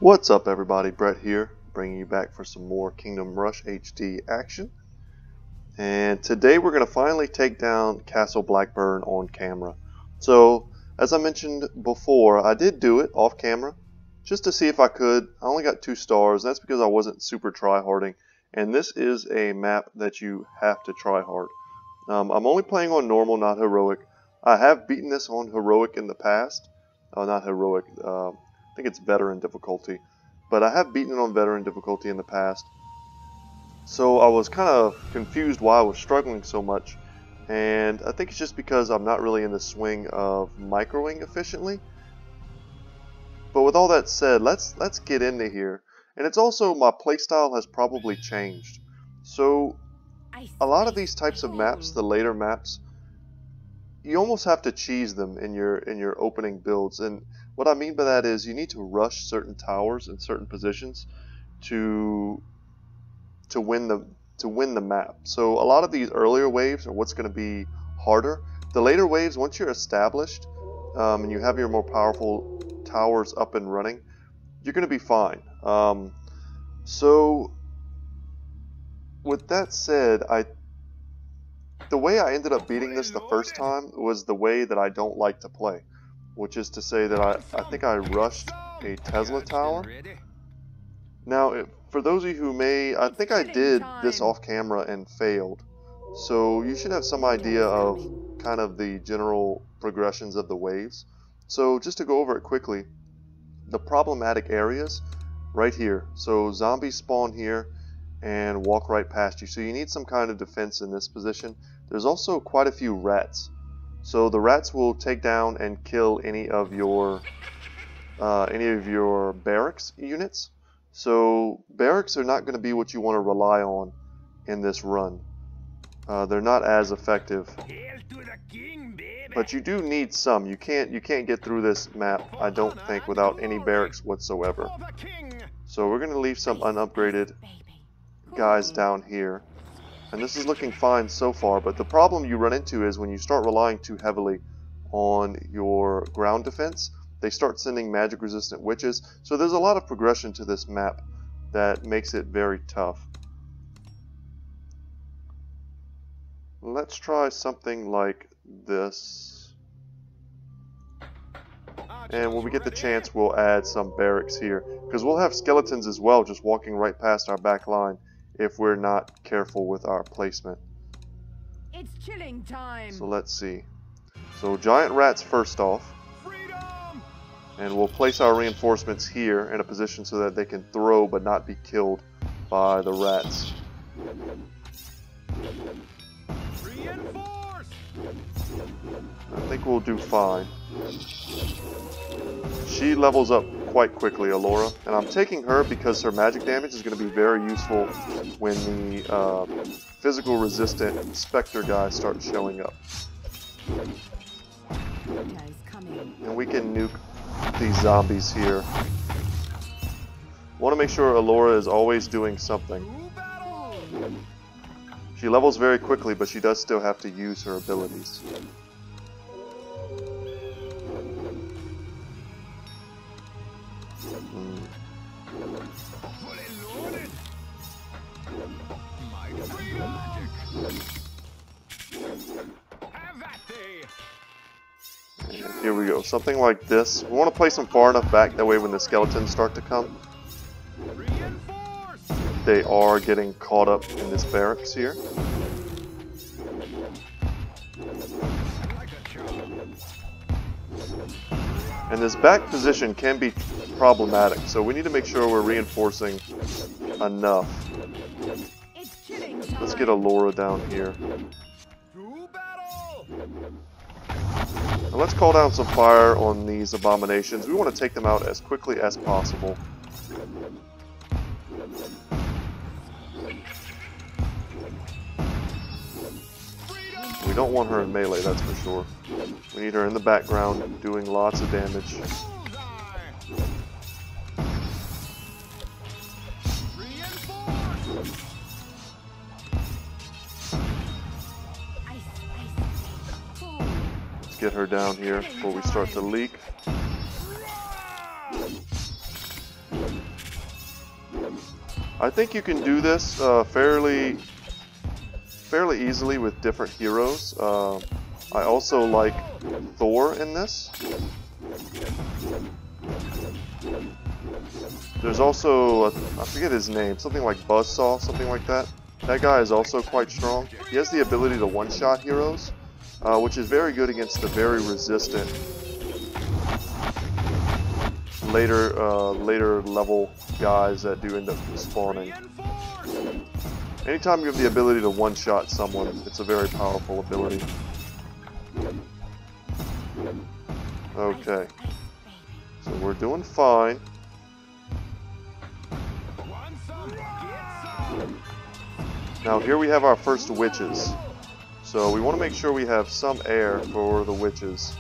What's up everybody, Brett here, bringing you back for some more Kingdom Rush HD action. And today we're going to finally take down Castle Blackburn on camera. So, as I mentioned before, I did do it off camera, just to see if I could. I only got 2 stars, that's because I wasn't super try-harding. And this is a map that you have to try hard. I'm only playing on normal, not heroic. I have beaten this on heroic in the past. Not heroic, I think it's veteran difficulty. But I have beaten it on veteran difficulty in the past. So I was kind of confused why I was struggling so much. And I think it's just because I'm not really in the swing of microing efficiently. But with all that said, let's get into here. And it's also, my playstyle has probably changed. So a lot of these types of maps, the later maps, you almost have to cheese them in your opening builds. And what I mean by that is you need to rush certain towers in certain positions to win the map. So a lot of these earlier waves are what's going to be harder. The later waves, once you're established and you have your more powerful towers up and running, you're going to be fine. So with that said, the way I ended up beating this the first time was the way that I don't like to play, which is to say that I think I rushed a Tesla tower. Now, for those of you who may, I think I did this off camera and failed, so you should have some idea of kind of the general progressions of the waves. So just to go over it quickly, the problematic areas right here. So zombies spawn here and walk right past you, so you need some kind of defense in this position. There's also quite a few rats. So the rats will take down and kill any of your barracks units. So barracks are not going to be what you want to rely on in this run. They're not as effective. But you do need some. You can't get through this map, I don't think, without any barracks whatsoever. So we're going to leave some unupgraded guys down here. And this is looking fine so far, but the problem you run into is when you start relying too heavily on your ground defense, they start sending magic resistant witches. So there's a lot of progression to this map that makes it very tough. Let's try something like this. And when we get the chance, we'll add some barracks here, because we'll have skeletons as well just walking right past our back line if we're not careful with our placement. It's chilling time. So let's see. So giant rats first off. Freedom! And we'll place our reinforcements here in a position so that they can throw but not be killed by the rats. Reinforce! I think we'll do fine. She levels up quite quickly, Alora, and I'm taking her because her magic damage is going to be very useful when the physical resistant Spectre guys start showing up. And we can nuke these zombies here. Want to make sure Alora is always doing something. She levels very quickly, but she does still have to use her abilities. Here we go, something like this. We want to place them far enough back, that way when the skeletons start to come, they are getting caught up in this barracks here. And this back position can be problematic, so we need to make sure we're reinforcing enough. Let's get Alora down here. And let's call down some fire on these abominations. We want to take them out as quickly as possible. We don't want her in melee, that's for sure. We need her in the background doing lots of damage. Let's get her down here before we start to leak. I think you can do this fairly easily with different heroes. I also like Thor in this. There's also, I forget his name, something like Buzzsaw, something like that. That guy is also quite strong. He has the ability to one-shot heroes, which is very good against the very resistant later level guys that do end up spawning. Anytime you have the ability to one-shot someone, it's a very powerful ability. Okay, so we're doing fine. Now here we have our first witches. So we want to make sure we have some air for the witches.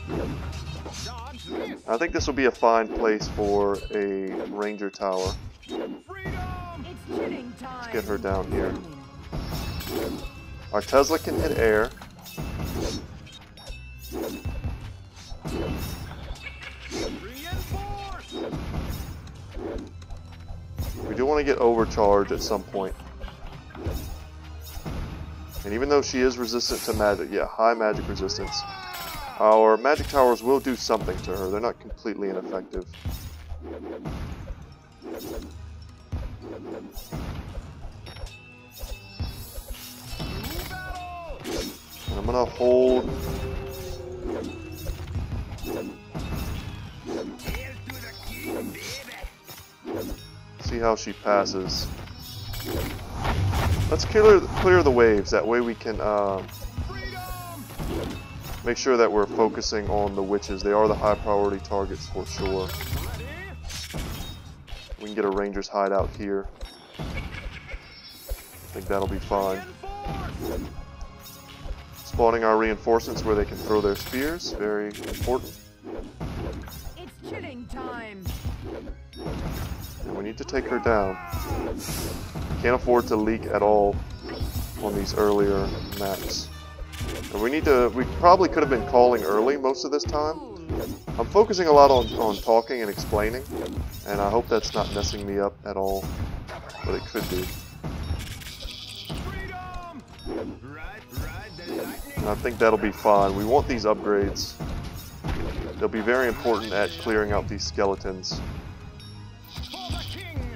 I think this will be a fine place for a ranger tower. Let's get her down here. Our Tesla can hit air. We do want to get overcharge at some point. And even though she is resistant to magic, yeah, high magic resistance, our magic towers will do something to her. They're not completely ineffective. And I'm gonna hold. See how she passes. Let's clear the waves. That way we can make sure that we're focusing on the witches. They are the high priority targets for sure. We can get a ranger's hideout here. I think that'll be fine. Spawning our reinforcements where they can throw their spears. Very important. It's chilling time. And we need to take her down. Can't afford to leak at all on these earlier maps. And we probably could have been calling early most of this time. I'm focusing a lot on talking and explaining, and I hope that's not messing me up at all, but it could be. And I think that'll be fine. We want these upgrades. They'll be very important at clearing out these skeletons.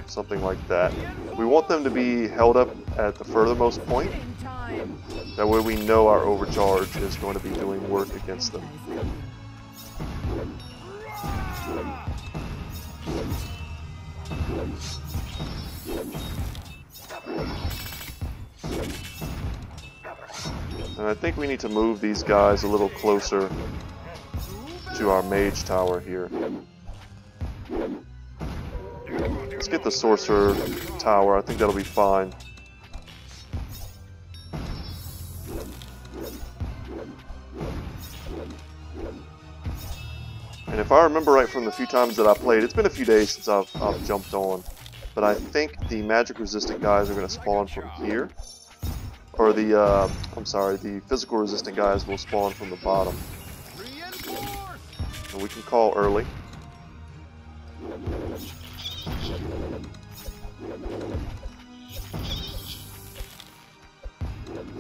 Something like that. We want them to be held up at the furthermost point. That way we know our overcharge is going to be doing work against them. And I think we need to move these guys a little closer to our mage tower here. Let's get the sorcerer tower. I think that'll be fine. And if I remember right from the few times that I played, it's been a few days since I've jumped on, but I think the magic resistant guys are going to spawn from here. Or the, the physical resistant guys will spawn from the bottom. And we can call early.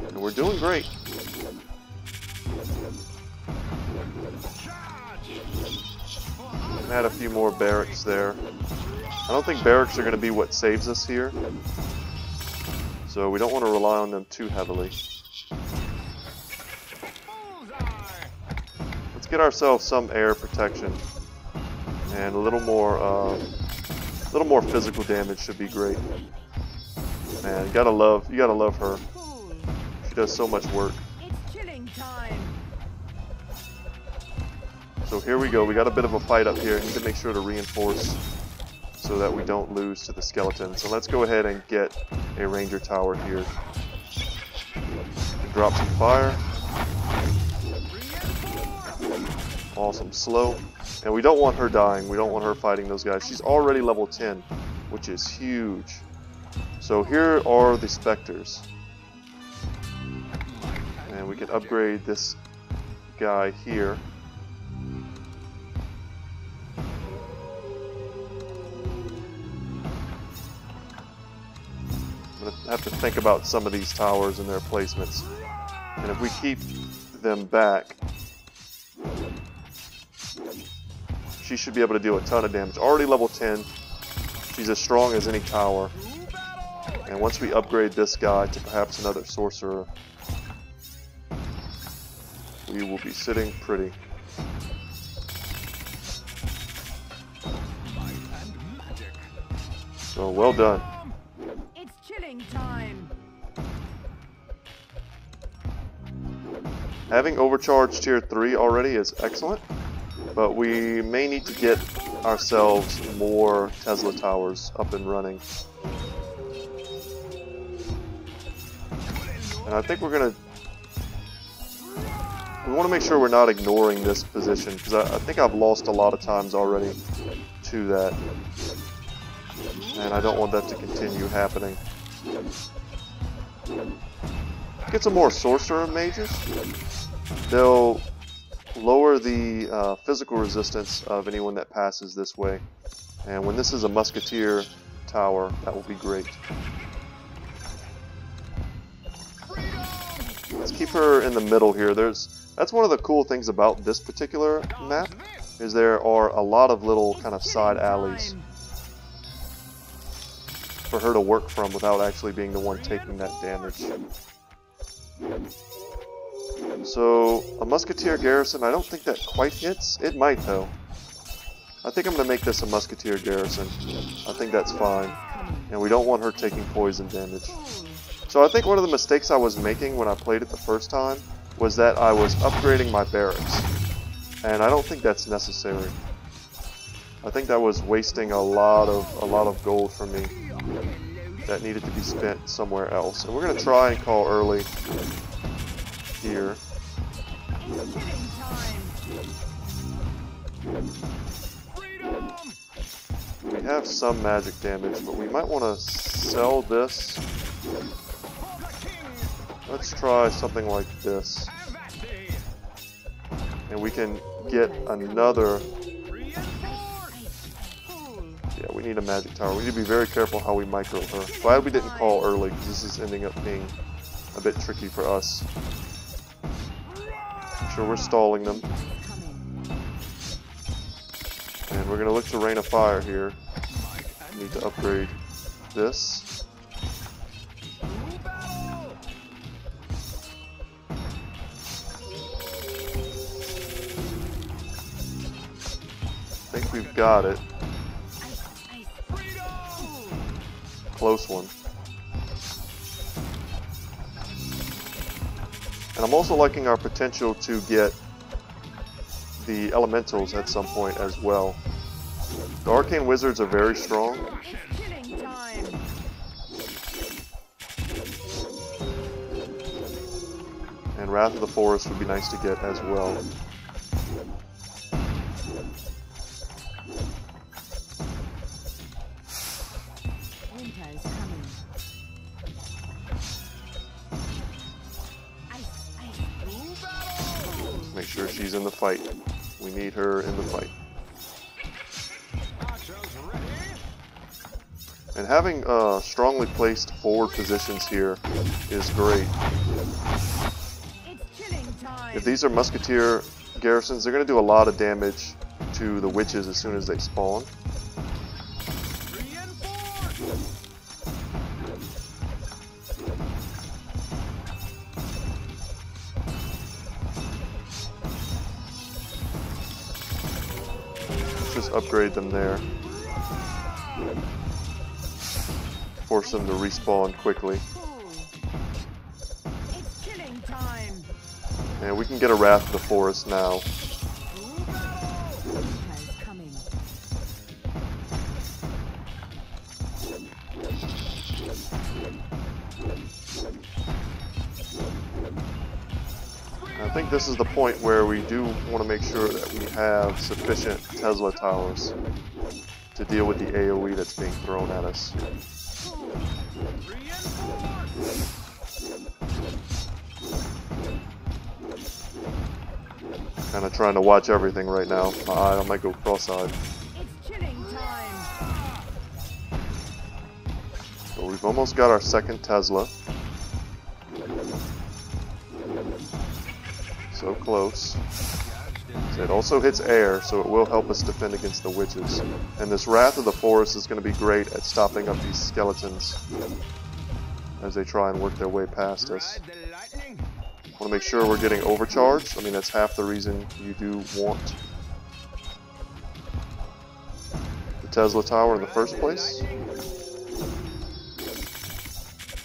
And we're doing great. Add a few more barracks there. I don't think barracks are going to be what saves us here. So we don't want to rely on them too heavily. Let's get ourselves some air protection. And a little more physical damage should be great. Man, you gotta love her. She does so much work. It's chilling time. So here we go. We got a bit of a fight up here. Need to make sure to reinforce so that we don't lose to the skeleton. So let's go ahead and get a ranger tower here. Drop some fire. Awesome. Slow. And we don't want her dying. We don't want her fighting those guys. She's already level 10, which is huge. So here are the specters. And we can upgrade this guy here. I'm going to have to think about some of these towers and their placements. And if we keep them back, she should be able to deal a ton of damage. Already level 10. She's as strong as any tower. And once we upgrade this guy to perhaps another sorcerer, we will be sitting pretty. So well done. It's chilling time. Having overcharged tier 3 already is excellent, but we may need to get ourselves more Tesla towers up and running. And I think we want to make sure we're not ignoring this position, because I think I've lost a lot of times already to that. And I don't want that to continue happening. Get some more sorcerer mages. They'll lower the physical resistance of anyone that passes this way. And when this is a musketeer tower, that will be great. Let's keep her in the middle here. That's one of the cool things about this particular map, is there are a lot of little kind of side alleys for her to work from without actually being the one taking that damage. So, a musketeer garrison, I don't think that quite hits. It might though. I think I'm going to make this a musketeer garrison. I think that's fine. And we don't want her taking poison damage. So I think one of the mistakes I was making when I played it the first time was that I was upgrading my barracks. And I don't think that's necessary. I think that was wasting a lot of gold for me that needed to be spent somewhere else. And we're going to try and call early here. We have some magic damage, but we might want to sell this. Let's try something like this. And we can get another. Yeah, we need a magic tower. We need to be very careful how we micro her. Glad we didn't call early, because this is ending up being a bit tricky for us. I'm sure we're stalling them. And we're going to look to Rain of Fire here. We need to upgrade this. I think we've got it. Close one. And I'm also liking our potential to get the elementals at some point as well. The arcane wizards are very strong. And Wrath of the Forest would be nice to get as well. Make sure she's in the fight. We need her in the fight. And having strongly placed forward positions here is great. If these are musketeer garrisons, they're going to do a lot of damage to the witches as soon as they spawn. Just upgrade them there. Force them to respawn quickly. And we can get a Wrath of the Forest now. I think this is the point where we do want to make sure that we have sufficient Tesla towers to deal with the AoE that's being thrown at us. Kind of trying to watch everything right now. My eye, I might go cross-eyed. It's chilling time. Go But we've almost got our second Tesla. So close. It also hits air, so it will help us defend against the witches. And this Wrath of the Forest is going to be great at stopping up these skeletons as they try and work their way past us. Want to make sure we're getting overcharged. I mean, that's half the reason you do want the Tesla Tower in the first place.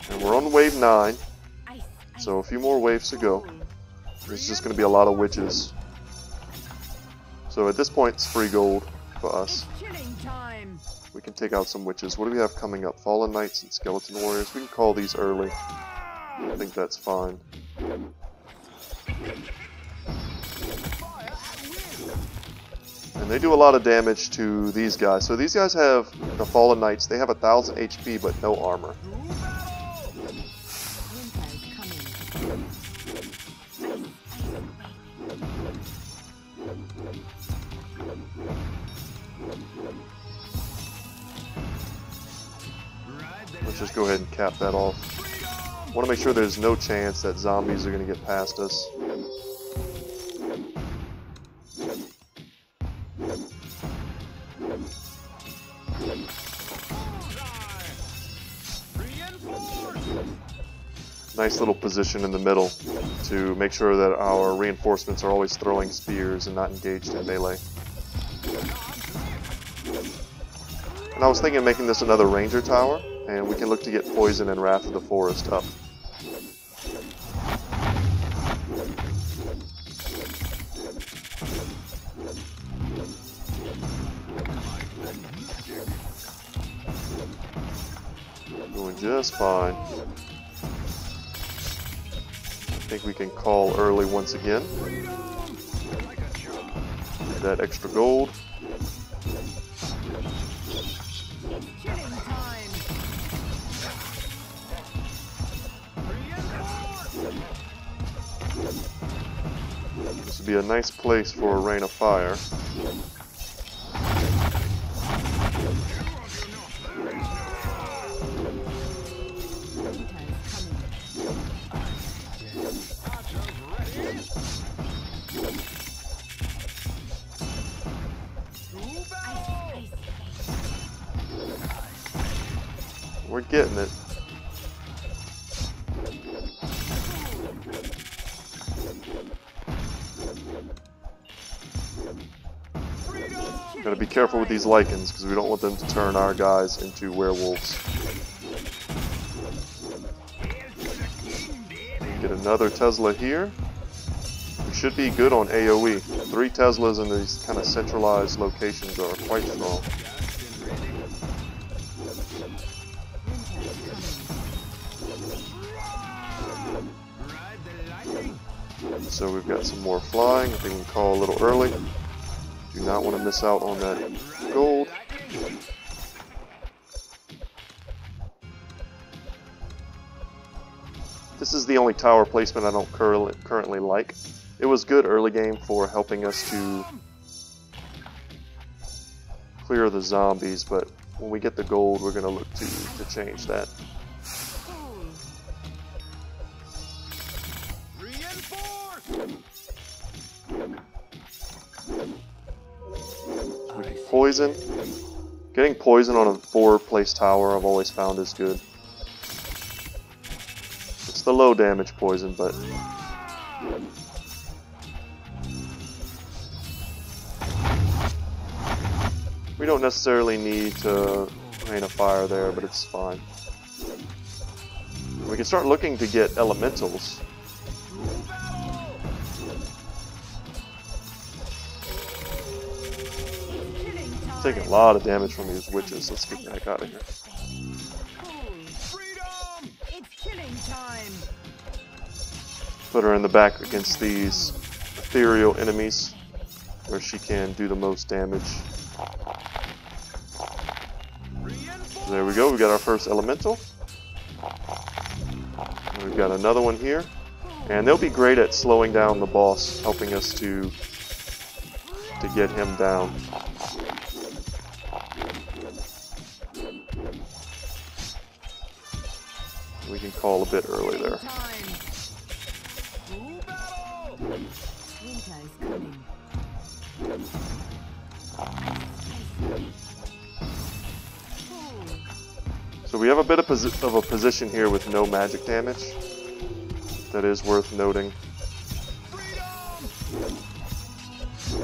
And we're on wave 9, so a few more waves to go. There's just going to be a lot of witches. So at this point, it's free gold for us. We can take out some witches. What do we have coming up? Fallen Knights and Skeleton Warriors. We can call these early. I think that's fine. And they do a lot of damage to these guys. So these guys have the Fallen Knights. They have 1000 HP but no armor. Let's just go ahead and cap that off. Want to make sure there's no chance that zombies are going to get past us. Nice little position in the middle to make sure that our reinforcements are always throwing spears and not engaged in melee. And I was thinking of making this another ranger tower, and we can look to get Poison and Wrath of the Forest up. Doing just fine. I think we can call early once again. Get that extra gold. This would be a nice place for a rain of fire. We're getting it. Gotta be careful with these lichens because we don't want them to turn our guys into werewolves. Get another Tesla here. We should be good on AoE. 3 Teslas in these kind of centralized locations are quite strong. So we've got some more flying. I think we can call a little early. Do not want to miss out on that gold. This is the only tower placement I don't currently like. It was good early game for helping us to clear the zombies, but when we get the gold, we're going to look to change that. Poison. Getting poison on a 4-place tower I've always found is good. It's the low damage poison, but we don't necessarily need to rain a fire there, but it's fine. We can start looking to get elementals. Taking a lot of damage from these witches. Let's get the heck out of here. Put her in the back against these ethereal enemies where she can do the most damage. So there we go, we got our first elemental. And we've got another one here. And they'll be great at slowing down the boss, helping us to get him down. We can call a bit early there. Winter is coming. So we have a bit of a position here with no magic damage. That is worth noting.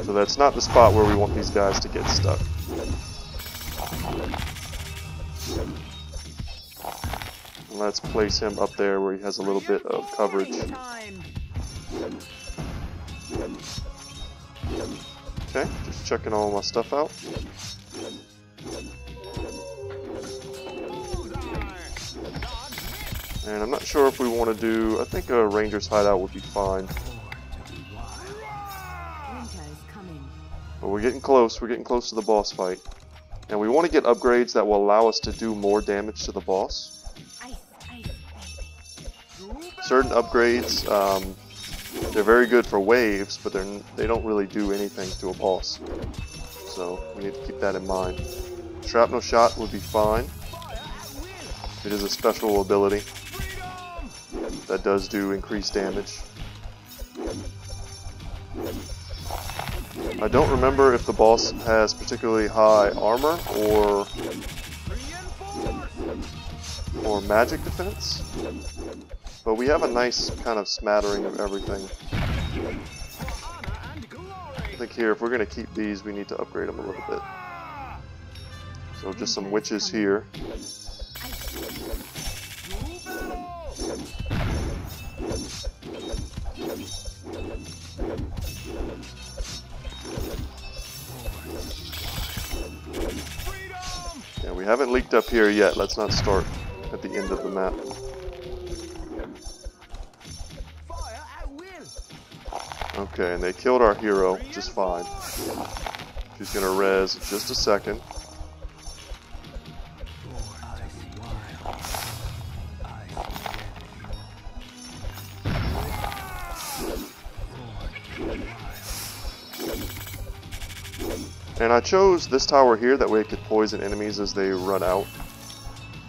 So that's not the spot where we want these guys to get stuck. Let's place him up there where he has a little bit of coverage. Okay, just checking all my stuff out. And I'm not sure if we want to do, I think a ranger's hideout would be fine. But we're getting close to the boss fight. And we want to get upgrades that will allow us to do more damage to the boss. Certain upgrades, they're very good for waves, but they don't really do anything to a boss. So we need to keep that in mind. Shrapnel shot would be fine. It is a special ability that does do increased damage. I don't remember if the boss has particularly high armor or magic defense, but we have a nice kind of smattering of everything. I think here, if we're going to keep these, we need to upgrade them a little bit. So just some witches here. Yeah, we haven't leaked up here yet. Let's not start at the end of the map. Okay, and they killed our hero, just fine. She's gonna res in just a second. And I chose this tower here, that way it could poison enemies as they run out.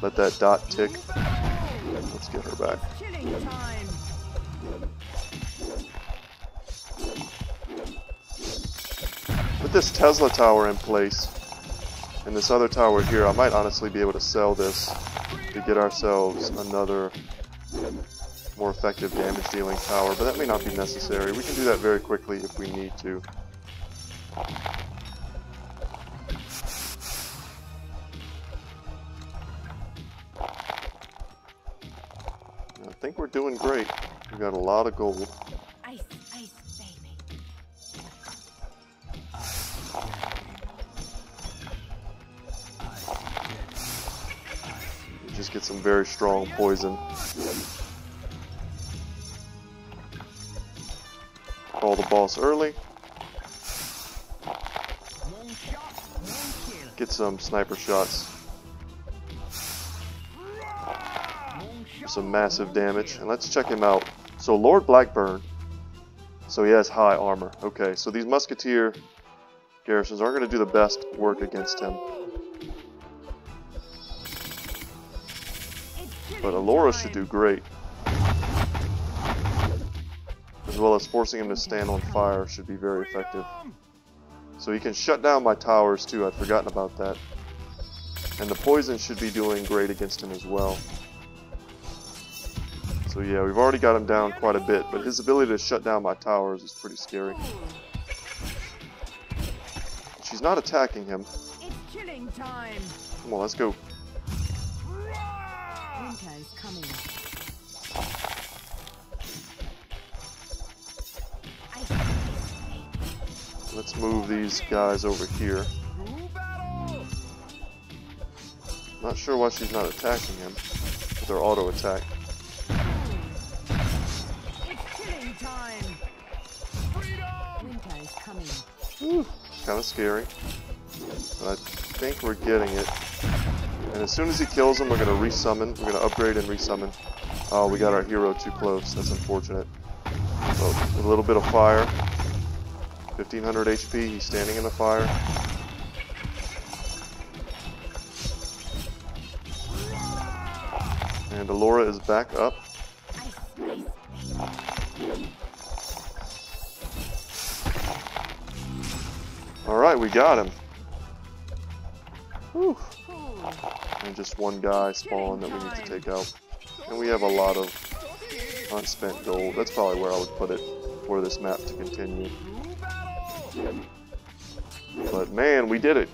Let that dot tick. Let's get her back. With this Tesla tower in place, and this other tower here, I might honestly be able to sell this to get ourselves another more effective damage dealing tower, but that may not be necessary. We can do that very quickly if we need to. I think we're doing great. We got a lot of gold. Ice, ice, baby. We just get some very strong poison. Call the boss early. Get some sniper shots. Some massive damage, and let's check him out. So Lord Blackburn, so he has high armor. Okay, so these musketeer garrisons aren't going to do the best work against him, but Alora should do great, as well as forcing him to stand on fire should be very effective. So he can shut down my towers too. I'd forgotten about that, and the poison should be doing great against him as well. So yeah, we've already got him down quite a bit, but his ability to shut down my towers is pretty scary. She's not attacking him. It's chilling time. Come on, let's go. Winter is coming. Let's move these guys over here. Not sure why she's not attacking him with her auto attack. Kind of scary, but I think we're getting it. And as soon as he kills him, we're going to resummon. We're going to upgrade and resummon. Oh, we got our hero too close. That's unfortunate. Well, with a little bit of fire. 1500 HP. He's standing in the fire. And Allura is back up. Alright, we got him. Whew. And just one guy spawned that we need to take out. And we have a lot of unspent gold. That's probably where I would put it for this map to continue. But man, we did it.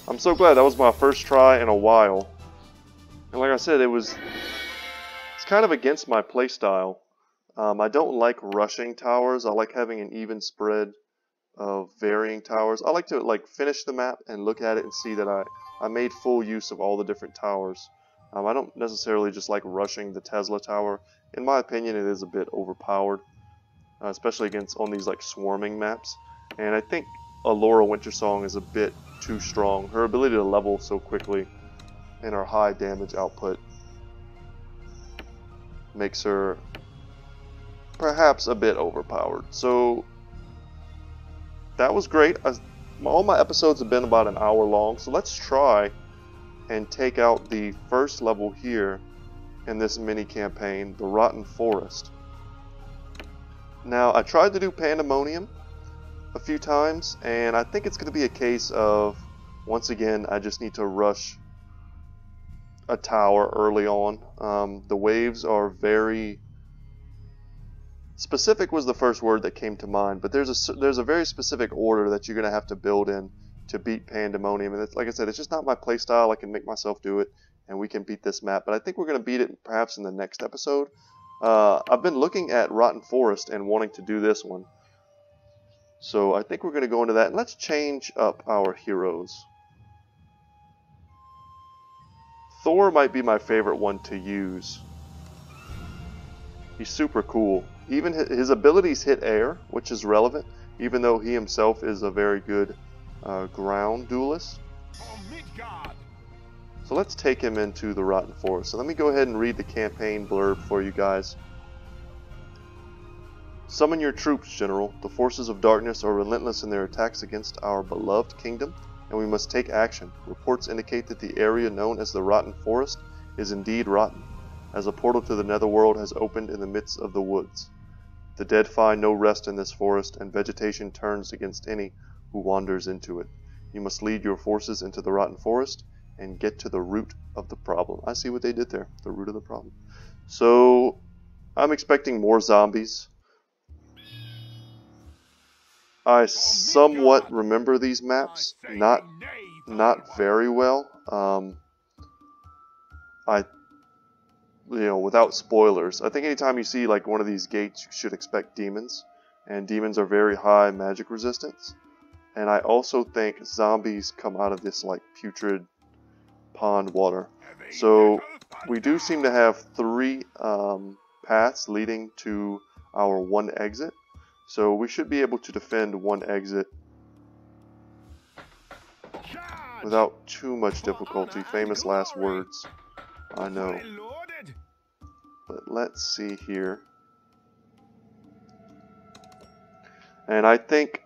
I'm so glad. That was my first try in a while. And like I said, it's kind of against my playstyle. I don't like rushing towers. I like having an even spread of varying towers. I like to finish the map and look at it and see that I made full use of all the different towers. I don't necessarily just like rushing the Tesla tower. In my opinion, it is a bit overpowered, especially on these like swarming maps. And I think Allura Wintersong is a bit too strong. Her ability to level so quickly and her high damage output makes her perhaps a bit overpowered. So that was great. All my episodes have been about an hour long, so let's try and take out the first level here in this mini campaign, the Rotten Forest. Now, I tried to do Pandemonium a few times, and I think it's going to be a case of, once again, I just need to rush a tower early on. The waves are very specific was the first word that came to mind, but there's a very specific order that you're going to have to build in to beat Pandemonium, and like I said, it's just not my playstyle. I can make myself do it, and we can beat this map, but I think we're going to beat it perhaps in the next episode. I've been looking at Rotten Forest and wanting to do this one, so I think we're going to go into that, and let's change up our heroes. Thor might be my favorite one to use. He's super cool. Even his abilities hit air, which is relevant, even though he himself is a very good ground duelist. So let's take him into the Rotten Forest. So let me go ahead and read the campaign blurb for you guys. Summon your troops, General. The forces of darkness are relentless in their attacks against our beloved kingdom, and we must take action. Reports indicate that the area known as the Rotten Forest is indeed rotten, as a portal to the netherworld has opened in the midst of the woods. The dead find no rest in this forest, and vegetation turns against any who wanders into it. You must lead your forces into the Rotten Forest and get to the root of the problem. I see what they did there, the root of the problem. So, I'm expecting more zombies. I somewhat remember these maps, not very well. Without spoilers, I think anytime you see like one of these gates, you should expect demons, and demons are very high magic resistance. And I also think zombies come out of this like putrid pond water. So we do seem to have 3 paths leading to our one exit. So we should be able to defend one exit without too much difficulty. Famous last words, I know. But let's see here. And I think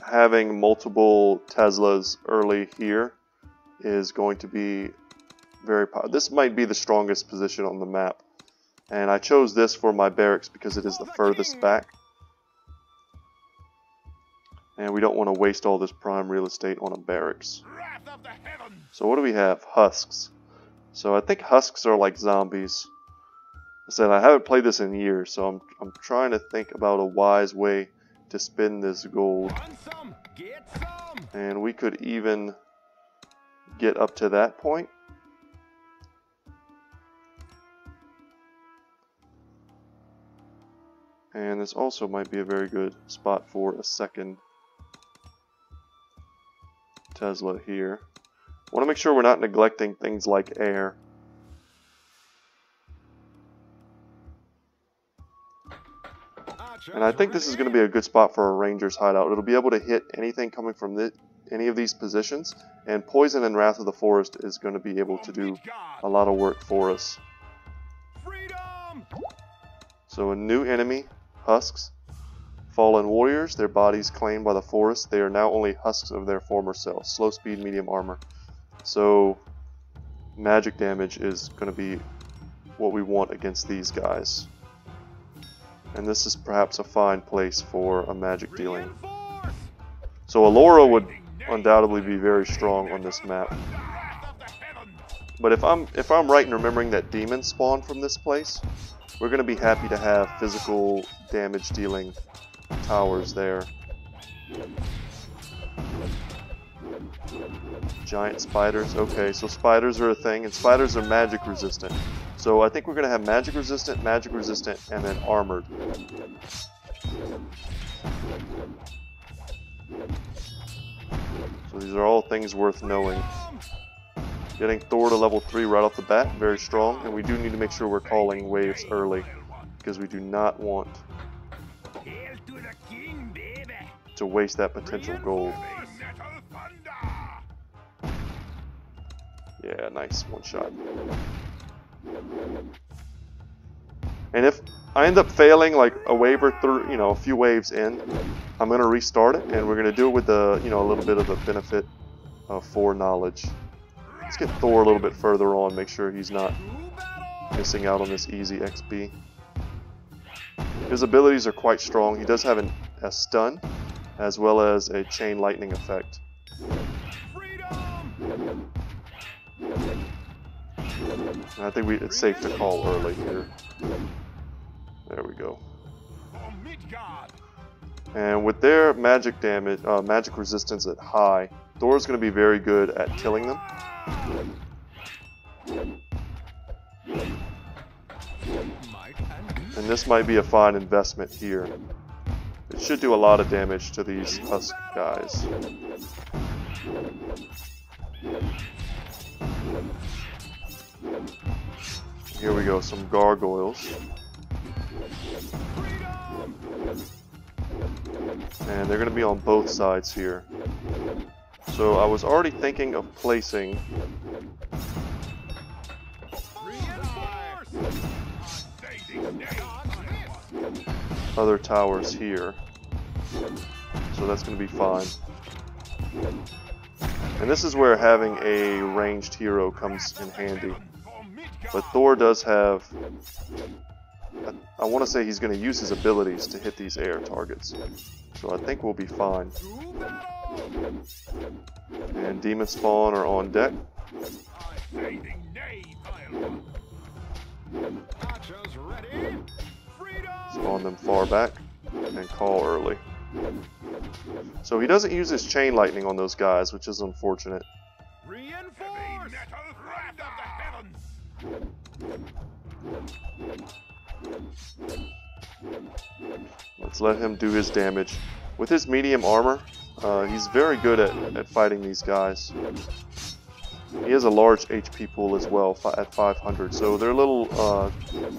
having multiple Teslas early here is going to be very powerful. This might be the strongest position on the map. And I chose this for my barracks because it is the furthest back. And we don't want to waste all this prime real estate on a barracks. So what do we have? Husks. So I think husks are like zombies. I said I haven't played this in years, so I'm trying to think about a wise way to spend this gold. And we could even get up to that point. And this also might be a very good spot for a second Tesla here. I want to make sure we're not neglecting things like air. And I think this is going to be a good spot for a ranger's hideout. It'll be able to hit anything coming from any of these positions, and Poison and Wrath of the Forest is going to be able to do a lot of work for us. So a new enemy, Husks. Fallen warriors, their bodies claimed by the forest. They are now only husks of their former selves. Slow speed, medium armor. So magic damage is going to be what we want against these guys. And this is perhaps a fine place for a magic dealing. So Allura would undoubtedly be very strong on this map. But if I'm right in remembering that demons spawn from this place, we're going to be happy to have physical damage dealing towers there. Giant spiders. Okay, so spiders are a thing, and spiders are magic resistant. So I think we're going to have magic resistant, and then armored. So these are all things worth knowing. Getting Thor to level 3 right off the bat, very strong, and we do need to make sure we're calling waves early, because we do not want to waste that potential gold. Yeah, nice, one shot. And if I end up failing like a wave or through, a few waves in, I'm going to restart it, and we're going to do it with the, a little bit of the benefit of foreknowledge. Let's get Thor a little bit further on, make sure he's not missing out on this easy XP. His abilities are quite strong. He does have a stun, as well as a chain lightning effect. And I think it's safe to call early here. There we go. And with their magic damage, magic resistance at high, Thor's going to be very good at killing them. And this might be a fine investment here. It should do a lot of damage to these husk guys. Here we go, some gargoyles. And they're going to be on both sides here. So I was already thinking of placing other towers here. So that's going to be fine. And this is where having a ranged hero comes in handy. But Thor does have, I want to say he's going to use his abilities to hit these air targets. So I think we'll be fine. And demon spawn are on deck. Spawn them far back and call early. So he doesn't use his chain lightning on those guys, which is unfortunate. Let's let him do his damage. With his medium armor, he's very good at fighting these guys. He has a large HP pool as well at 500, so their little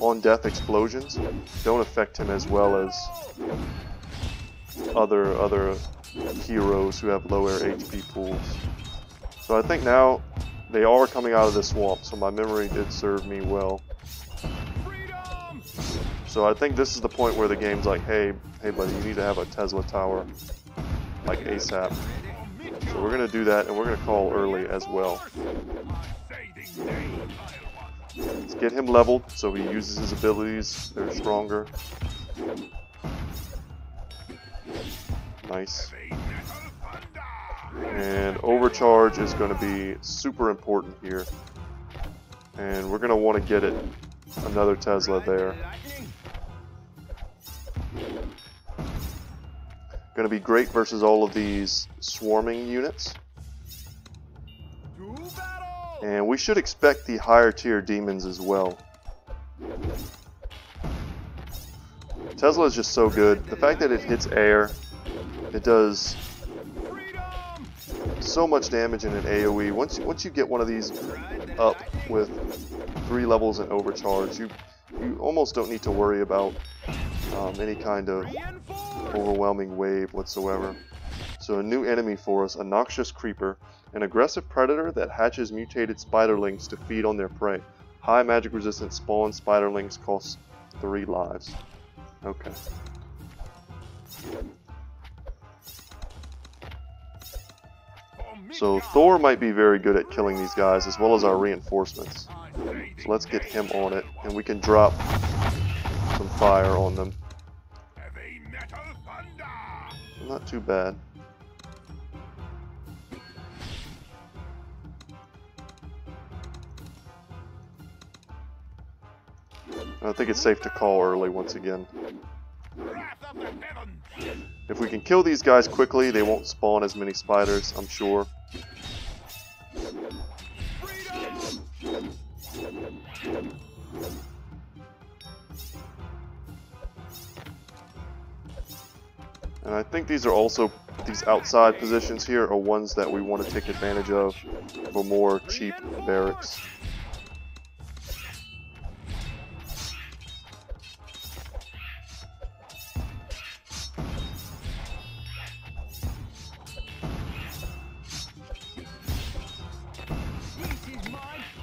on-death explosions don't affect him as well as other heroes who have lower HP pools. So I think now they are coming out of the swamp, so my memory did serve me well. So I think this is the point where the game's like, hey buddy, you need to have a Tesla tower, like ASAP. So we're going to do that, and we're going to call early as well. Let's get him leveled so he uses his abilities. They're stronger. Nice. And overcharge is going to be super important here. And we're going to want to get it another Tesla there. Going to be great versus all of these swarming units. And we should expect the higher tier demons as well. Tesla is just so good. The fact that it hits air, it does so much damage in an AoE. Once you get one of these up with 3 levels in overcharge, you almost don't need to worry about any kind of overwhelming wave whatsoever. So a new enemy for us, a noxious creeper, an aggressive predator that hatches mutated spiderlings to feed on their prey. High magic resistant spawn spiderlings cost 3 lives. Okay. So Thor might be very good at killing these guys, as well as our reinforcements. So let's get him on it, and we can drop some fire on them. Not too bad. I think it's safe to call early once again. If we can kill these guys quickly, they won't spawn as many spiders, I'm sure. And I think these outside positions here are ones that we want to take advantage of for more cheap barracks.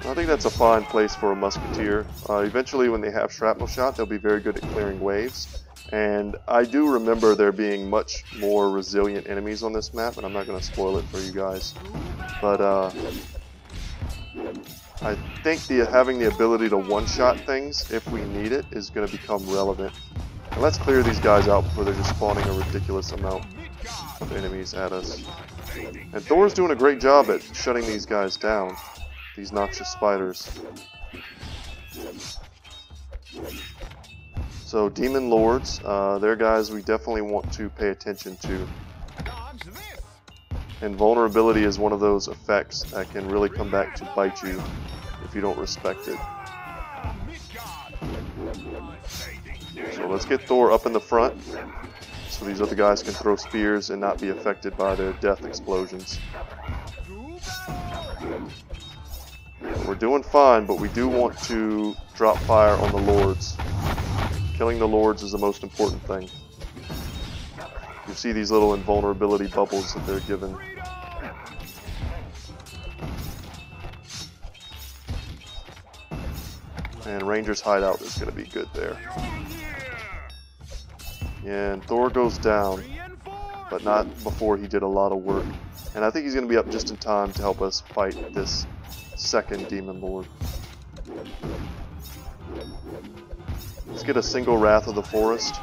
I think that's a fine place for a musketeer. Eventually, when they have shrapnel shot, they'll be very good at clearing waves. And I do remember there being much more resilient enemies on this map, and I'm not going to spoil it for you guys. But I think having the ability to one-shot things, if we need it, is going to become relevant. And let's clear these guys out before they're just spawning a ridiculous amount of enemies at us. And Thor's doing a great job at shutting these guys down. These noxious spiders. So Demon Lords, they're guys we definitely want to pay attention to. And vulnerability is one of those effects that can really come back to bite you if you don't respect it. So let's get Thor up in the front so these other guys can throw spears and not be affected by their death explosions. We're doing fine, but we do want to drop fire on the Lords. Killing the Lords is the most important thing. You see these little invulnerability bubbles that they're given. And Ranger's hideout is going to be good there. And Thor goes down, but not before he did a lot of work. And I think he's going to be up just in time to help us fight this second Demon Lord. Let's get a single Wrath of the Forest.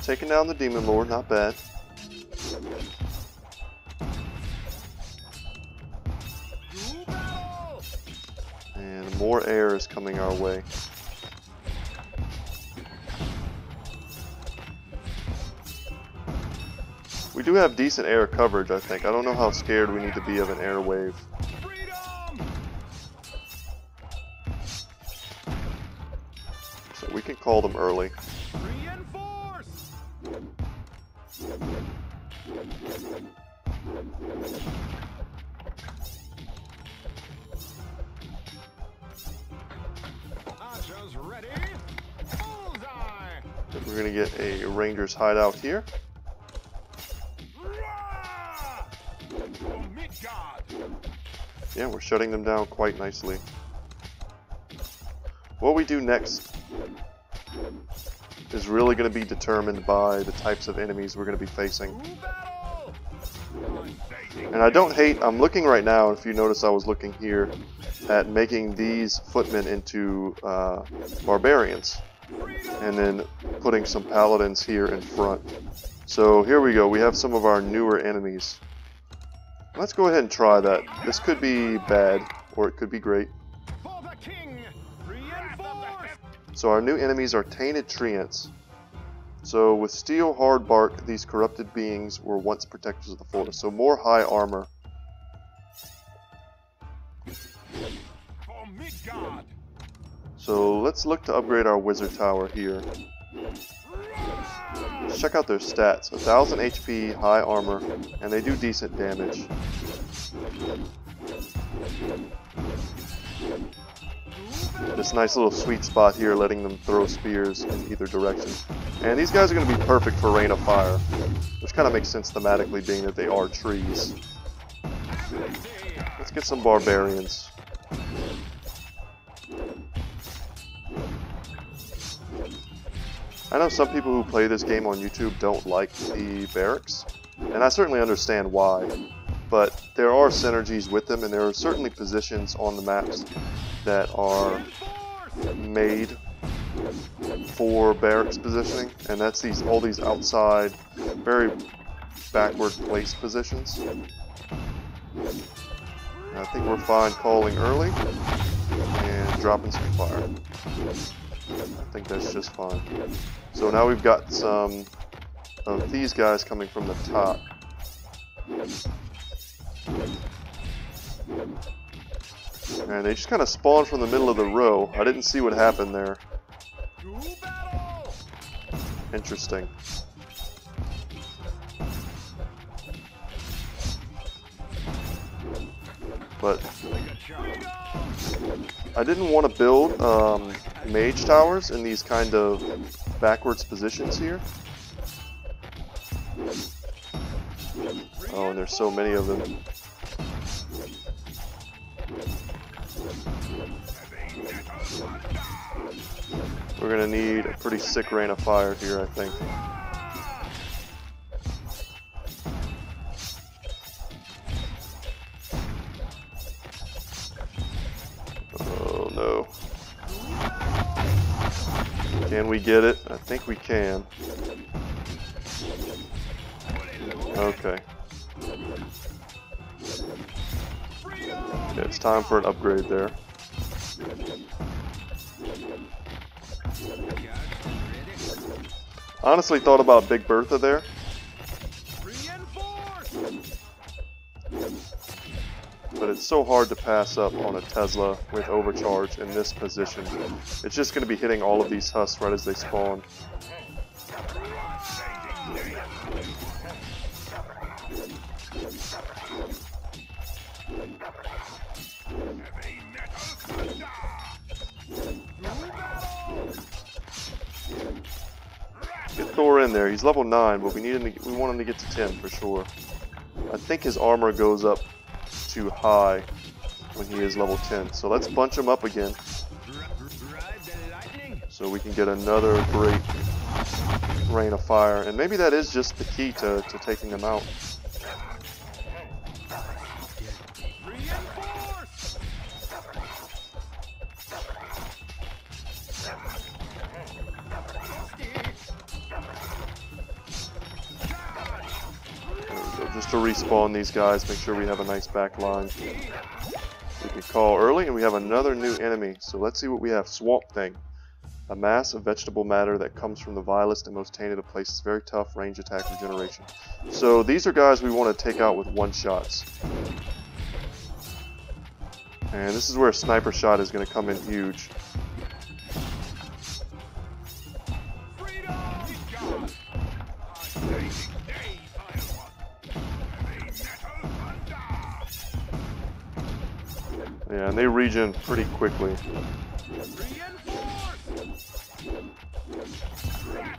Taking down the Demon Lord, not bad. And more air is coming our way. We do have decent air coverage, I think. I don't know how scared we need to be of an air wave. So we can call them early. We're going to get a Ranger's hideout here. Yeah, we're shutting them down quite nicely. What we do next is really going to be determined by the types of enemies we're going to be facing. And I don't hate, I'm looking right now, if you notice I was looking here, at making these footmen into barbarians. And then putting some paladins here in front. So here we go, we have some of our newer enemies. Let's go ahead and try that. This could be bad, or it could be great. So our new enemies are Tainted Treants. So with Steel Hard Bark, these corrupted beings were once protectors of the forest. So more high armor. So let's look to upgrade our Wizard Tower here. Let's check out their stats. 1000 HP, high armor, and they do decent damage. This nice little sweet spot here, letting them throw spears in either direction. And these guys are going to be perfect for Rain of Fire, which kind of makes sense thematically, being that they are trees. Let's get some barbarians. I know some people who play this game on YouTube don't like the barracks, and I certainly understand why, but there are synergies with them, and there are certainly positions on the maps that are made for barracks positioning, and that's all these outside, very backward placed positions. I think we're fine calling early and dropping some fire. I think that's just fine. So now we've got some of these guys coming from the top. And they just kind of spawned from the middle of the row. I didn't see what happened there. Interesting. But I didn't want to build mage towers in these kind of backwards positions here. Oh, and there's so many of them. We're gonna need a pretty sick rain of fire here, I think. Oh no. Can we get it? I think we can. Okay. Yeah, it's time for an upgrade there. Honestly thought about Big Bertha there. But it's so hard to pass up on a Tesla with overcharge in this position. It's just going to be hitting all of these husks right as they spawn. Get Thor in there. He's level 9, but we want him to get to 10 for sure. I think his armor goes up too high when he is level 10. So let's bunch him up again so we can get another great rain of fire. And maybe that is just the key to taking them out. Just to respawn these guys, make sure we have a nice back line. We can call early, and we have another new enemy. So let's see what we have. Swamp Thing. A mass of vegetable matter that comes from the vilest and most tainted of places. Very tough, range attack, regeneration. So these are guys we want to take out with one-shots. And this is where a sniper shot is going to come in huge. Yeah, and they regen pretty quickly.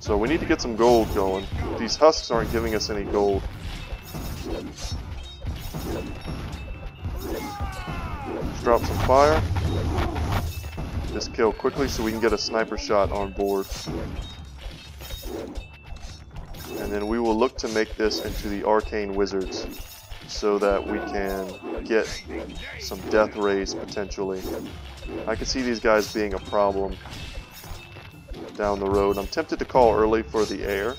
So we need to get some gold going. These husks aren't giving us any gold. Let's drop some fire. This kill quickly so we can get a sniper shot on board. And then we will look to make this into the Arcane Wizards, so that we can get some death rays potentially. I can see these guys being a problem down the road. I'm tempted to call early for the air,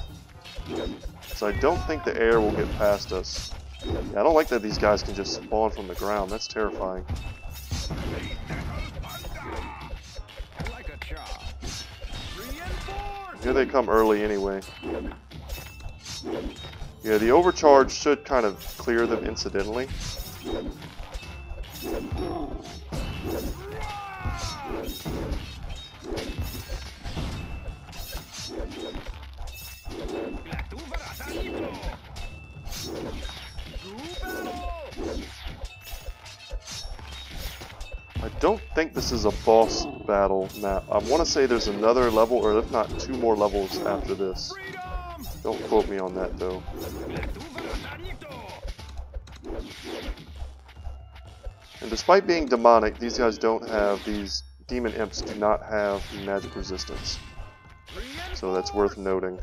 so I don't think the air will get past us. Yeah, I don't like that these guys can just spawn from the ground. That's terrifying. Here they come early anyway. Yeah, the overcharge should kind of clear them incidentally. I don't think this is a boss battle map. I want to say there's another level, or if not, 2 more levels after this. Don't quote me on that, though. And despite being demonic, these guys don't have, these demon imps do not have magic resistance. so that's worth noting.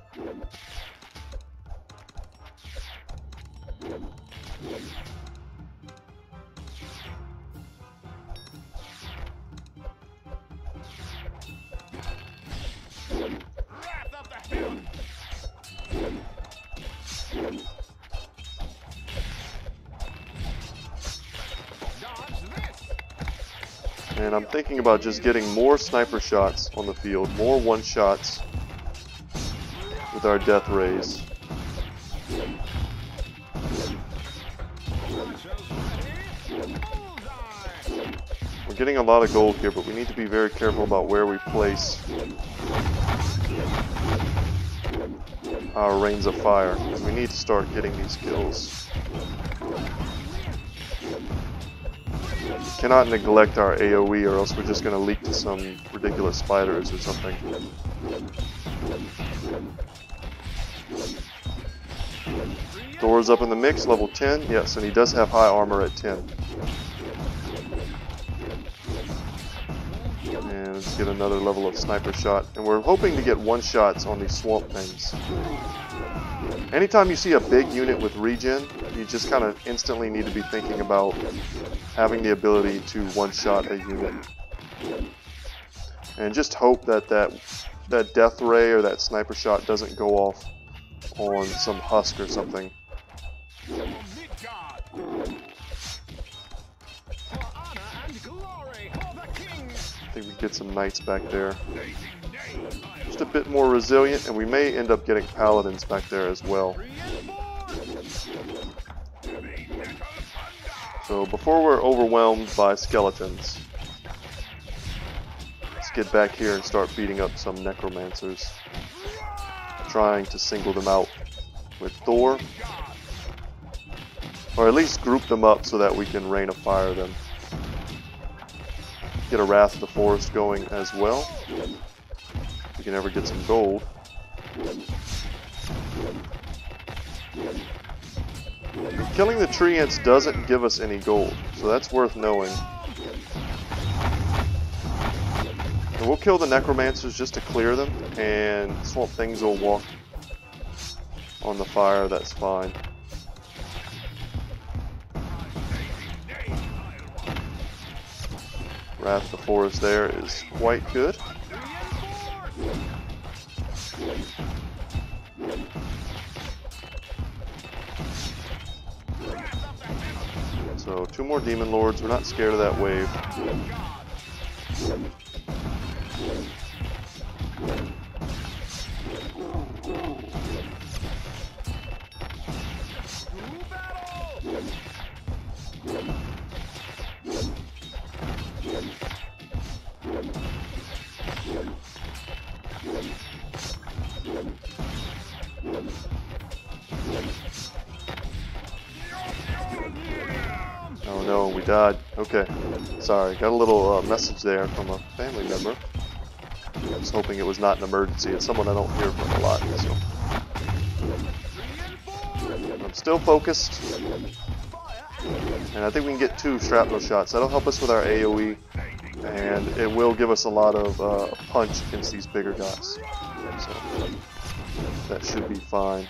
And I'm thinking about just getting more sniper shots on the field, more one-shots with our death rays. We're getting a lot of gold here, but we need to be very careful about where we place our rains of fire. And we need to start getting these kills. Cannot neglect our AoE, or else we're just going to leak to some ridiculous spiders or something. Thor's up in the mix, level 10. Yes, and he does have high armor at 10. And let's get another level of sniper shot. And we're hoping to get one-shots on these swamp things. Anytime you see a big unit with regen, you just kind of instantly need to be thinking about having the ability to one-shot a unit. And just hope that that death ray or that sniper shot doesn't go off on some husk or something. I think we get some knights back there. Just a bit more resilient, and we may end up getting paladins back there as well. So before we're overwhelmed by skeletons, let's get back here and start beating up some necromancers. Trying to single them out with Thor. Or at least group them up so that we can rain of fire them. Get a Wrath of the Forest going as well. We can ever get some gold. Killing the tree ants doesn't give us any gold, so that's worth knowing. And we'll kill the necromancers just to clear them, and swamp things will walk on the fire, that's fine. Wrath of the Forest there is quite good. So 2 more Demon Lords, we're not scared of that wave. Oh no, we died. Okay, sorry, got a little message there from a family member. I was hoping it was not an emergency. It's someone I don't hear from a lot, so. I'm still focused. And I think we can get 2 shrapnel shots. That'll help us with our AoE. And it will give us a lot of punch against these bigger guys. So that should be fine.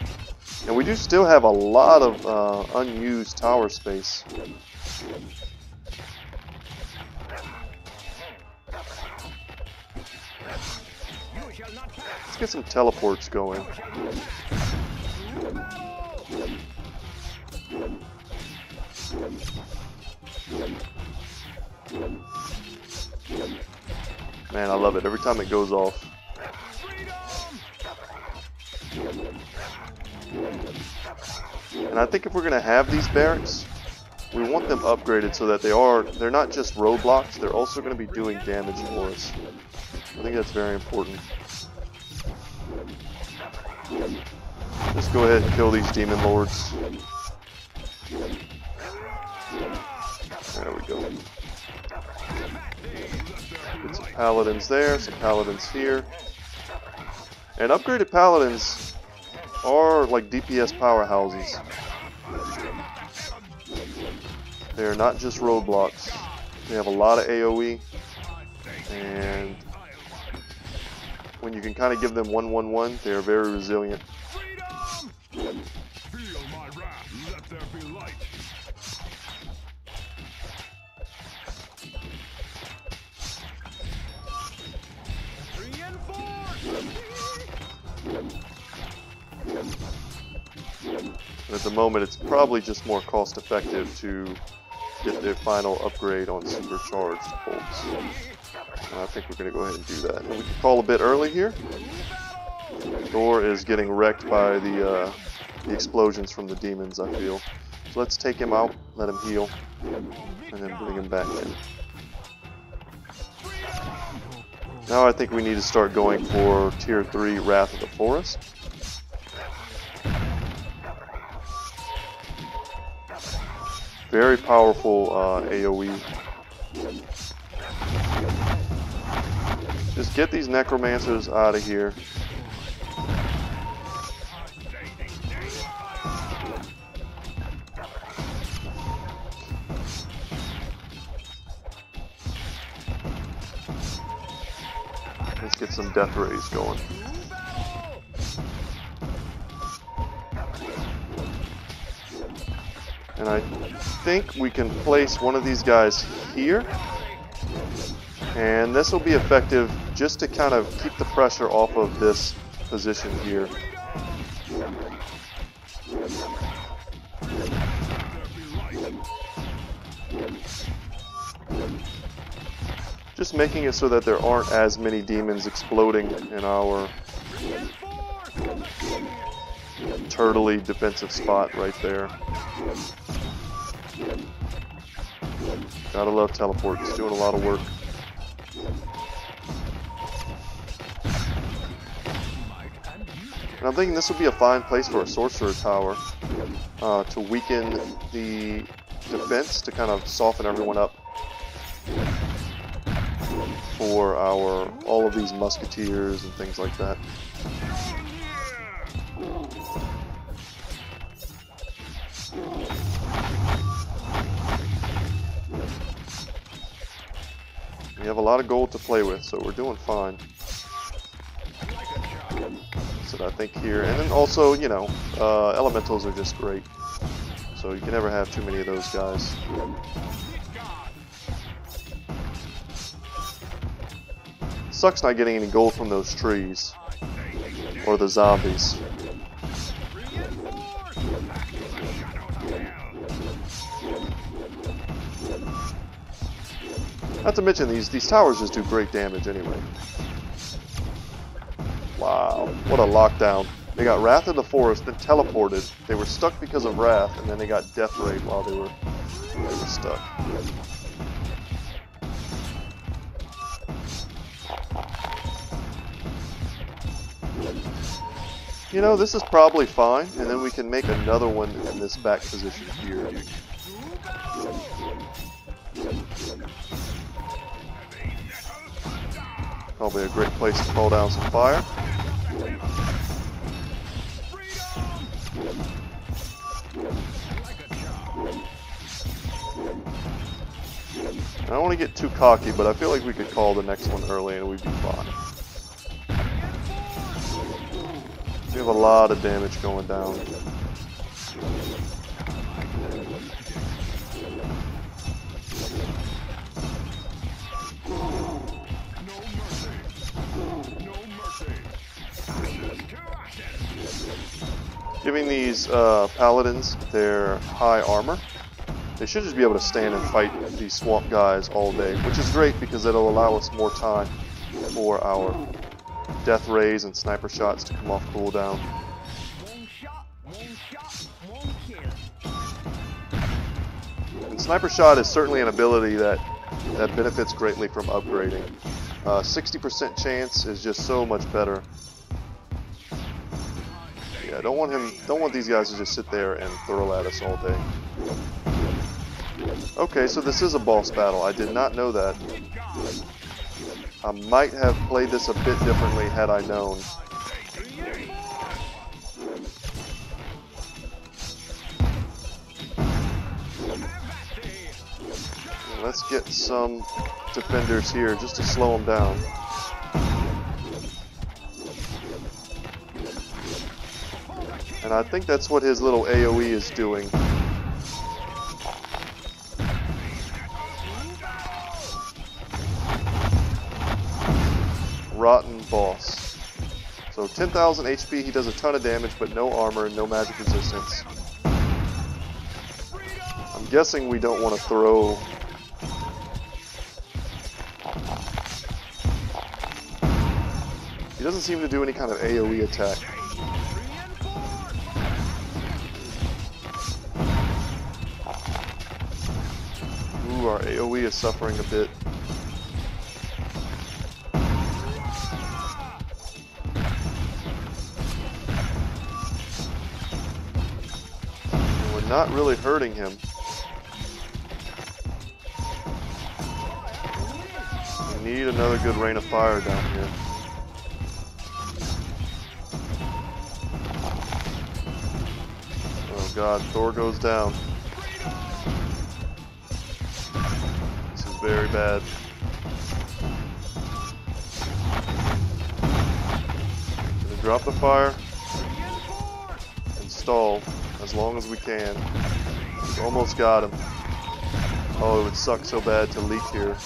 And we do still have a lot of unused tower space. Let's get some teleports going. Man, I love it every time it goes off. And I think if we're going to have these barracks, we want them upgraded so that they're not just roadblocks, they're also going to be doing damage for us. I think that's very important. Just go ahead and kill these Demon Lords. There we go. Get some Paladins there, some Paladins here. And upgraded Paladins are like DPS powerhouses. They're not just roadblocks. They have a lot of AoE, and when you can kind of give them 1-1-1, they are very resilient. Freedom! Feel my wrath. Let there be light. And at the moment, it's probably just more cost effective to get their final upgrade on supercharged bolts. And I think we're going to go ahead and do that. And we can call a bit early here. Thor is getting wrecked by the explosions from the demons, I feel. So let's take him out, let him heal, and then bring him back in. Now I think we need to start going for Tier 3 Wrath of the Forest. Very powerful AoE. Just get these necromancers out of here. Let's get some death rays going. And I think we can place one of these guys here. And this will be effective just to kind of keep the pressure off of this position here. Just making it so that there aren't as many demons exploding in our turtley defensive spot right there. Gotta love teleport, it's doing a lot of work. And I'm thinking this would be a fine place for a sorcerer tower to weaken the defense, to kind of soften everyone up for all of these musketeers and things like that. We have a lot of gold to play with, so we're doing fine. So I think here, and then also, you know, elementals are just great. So you can never have too many of those guys. Sucks not getting any gold from those trees or the zombies. Not to mention these towers just do great damage anyway. Wow, what a lockdown. They got Wrath of the Forest, then teleported. They were stuck because of Wrath, and then they got Death Ray while they were stuck. You know, this is probably fine, and then we can make another one in this back position here. Probably a great place to call down some fire. I don't want to get too cocky, but I feel like we could call the next one early and we'd be fine. We have a lot of damage going down. Giving these paladins their high armor, they should just be able to stand and fight these swamp guys all day, which is great because it'll allow us more time for our death rays and sniper shots to come off cooldown. And sniper shot is certainly an ability that benefits greatly from upgrading. 60% chance is just so much better. Yeah, don't want these guys to just sit there and throw at us all day. Okay, so this is a boss battle. I did not know that. I might have played this a bit differently had I known. Let's get some defenders here just to slow them down. And I think that's what his little AoE is doing. Rotten boss. So 10,000 HP, he does a ton of damage, but no armor and no magic resistance. I'm guessing we don't want to throw... He doesn't seem to do any kind of AoE attack. Ooh, our AoE is suffering a bit. And we're not really hurting him. We need another good rain of fire down here. Oh god, Thor goes down. This is very bad. Gonna drop the fire and stall as long as we can. We've almost got him. Oh, it would suck so bad to leak here.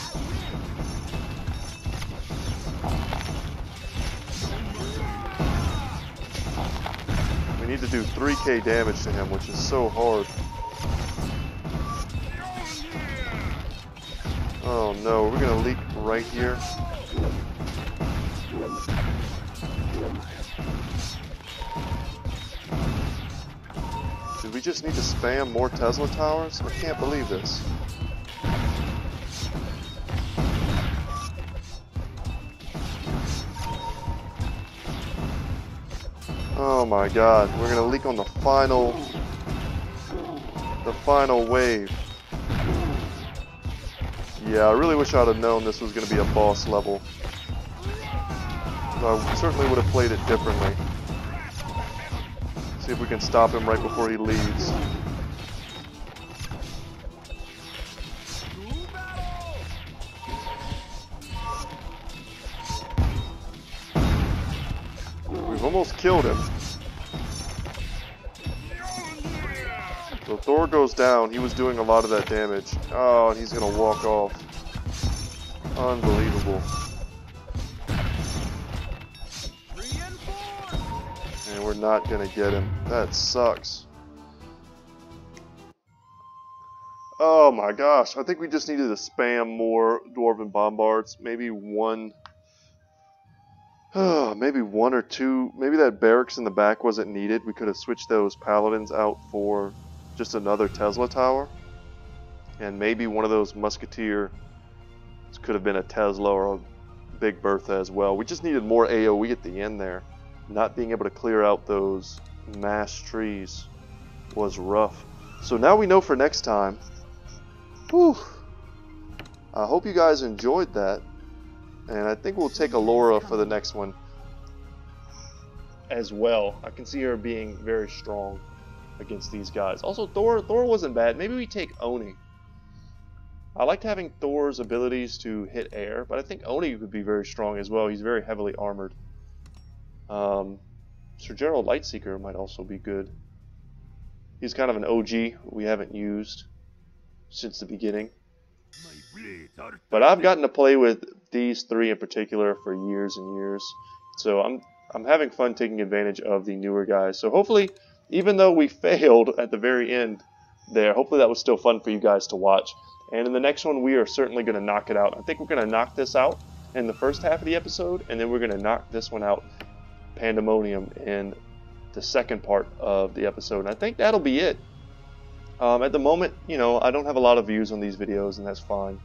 We need to do 3k damage to him, which is so hard. Oh no, we're gonna leak right here. Did we just need to spam more Tesla towers? I can't believe this. Oh my god, we're gonna leak on the final wave. Yeah, I really wish I'd have known this was gonna be a boss level. I certainly would have played it differently. See if we can stop him right before he leaves. We've almost killed him. So Thor goes down. He was doing a lot of that damage. Oh, and he's gonna walk off. Unbelievable. And we're not gonna get him. That sucks. Oh my gosh, I think we just needed to spam more Dwarven Bombards. Maybe one or two. Maybe that barracks in the back wasn't needed. We could have switched those Paladins out for just another Tesla tower. And maybe one of those Musketeer could have been a Tesla or a Big Bertha as well. We just needed more AoE at the end there. Not being able to clear out those mass trees was rough. So now we know for next time. Whew. I hope you guys enjoyed that. And I think we'll take Alora for the next one as well. I can see her being very strong against these guys. Also, Thor wasn't bad. Maybe we take Oni. I liked having Thor's abilities to hit air, but I think Oni would be very strong as well. He's very heavily armored. Sir Gerald Lightseeker might also be good. He's kind of an OG we haven't used since the beginning. But I've gotten to play with these three in particular for years and years. So I'm having fun taking advantage of the newer guys. So hopefully, even though we failed at the very end there, hopefully that was still fun for you guys to watch. And in the next one, we are certainly going to knock it out. I think we're going to knock this out in the first half of the episode, and then we're going to knock this one out, Pandemonium, in the second part of the episode. And I think that'll be it. At the moment, you know, I don't have a lot of views on these videos, and that's fine.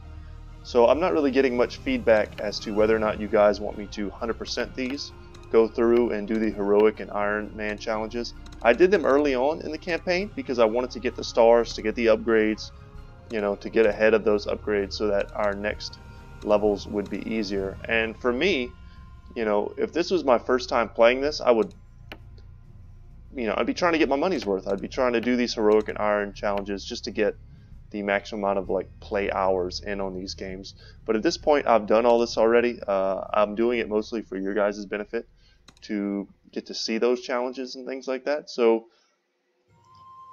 So I'm not really getting much feedback as to whether or not you guys want me to 100% these, go through and do the Heroic and Iron Man challenges. I did them early on in the campaign because I wanted to get the stars, to get the upgrades, you know, to get ahead of those upgrades so that our next levels would be easier. And for me, you know, if this was my first time playing this, I would, you know, I'd be trying to get my money's worth. I'd be trying to do these Heroic and Iron challenges just to get the maximum amount of like play hours in on these games. But at this point, I've done all this already. I'm doing it mostly for your guys' benefit, to get to see those challenges and things like that. So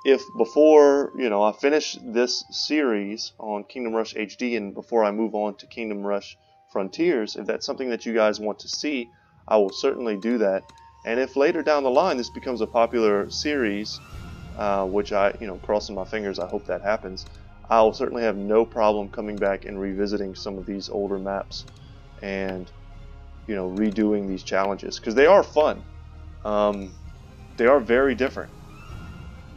if before, I finish this series on Kingdom Rush HD and before I move on to Kingdom Rush Frontiers, if that's something that you guys want to see, I will certainly do that. And if later down the line this becomes a popular series, which I, crossing my fingers, I hope that happens, I'll certainly have no problem coming back and revisiting some of these older maps and, redoing these challenges, because they are fun. They are very different.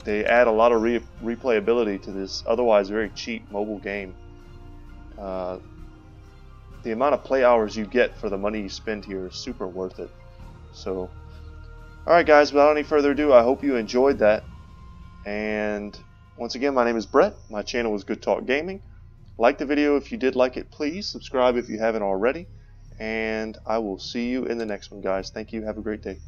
They add a lot of replayability to this otherwise very cheap mobile game. The amount of play hours you get for the money you spend here is super worth it. So, alright guys, without any further ado, I hope you enjoyed that. And once again, my name is Brett. My channel is Good Talk Gaming. Like the video if you did like it. Please subscribe if you haven't already. And I will see you in the next one, guys. Thank you. Have a great day.